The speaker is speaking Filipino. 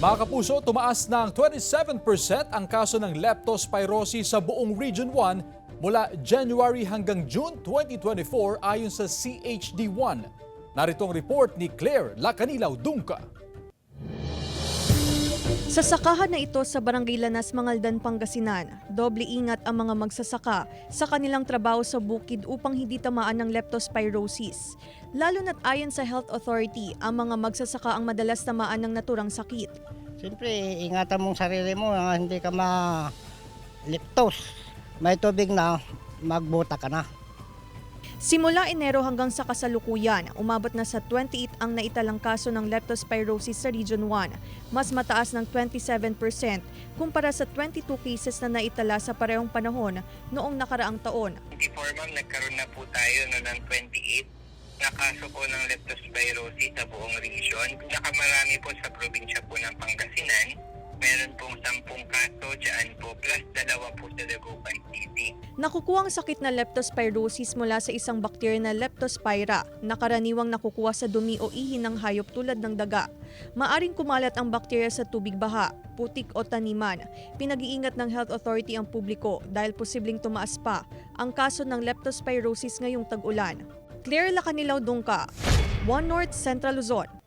Mga kapuso, tumaas ng 27% ang kaso ng leptospirosis sa buong Region 1 mula January hanggang June 2024 ayon sa CHD1. Narito ang report ni Claire Lacanilaw Dungca. Sa sakahan na ito sa Barangay Lanas, Mangaldan, Pangasinan, doble ingat ang mga magsasaka sa kanilang trabaho sa bukid upang hindi tamaan ng leptospirosis. Lalo na't ayon sa Health Authority, ang mga magsasaka ang madalas tamaan ng naturang sakit. Siyempre, ingatan mong sarili mo na hindi ka ma-leptos. May tubig na, magbuta ka na. Simula Enero hanggang sa kasalukuyan, umabot na sa 28 ang naitalang kaso ng leptospirosis sa Region 1, mas mataas ng 27% kumpara sa 22 cases na naitala sa parehong panahon noong nakaraang taon. Before ma'am, nagkaroon na po tayo ng 28 na kaso po ng leptospirosis sa buong region. Pinakamarami po sa probinsya po ng Pangasinan. Meron pong 10 kaso dyan po, plus 2 po sa Dagupan City. Nakukuha ang sakit na leptospirosis mula sa isang bakterya na Leptospira na karaniwang nakukuha sa dumi o ihi ng hayop tulad ng daga. Maaring kumalat ang bakterya sa tubig baha, putik o taniman. Pinag-iingat ng Health Authority ang publiko dahil posibleng tumaas pa ang kaso ng leptospirosis ngayong tag-ulan. Claire Lacanilaw Dungca, One North Central Luzon.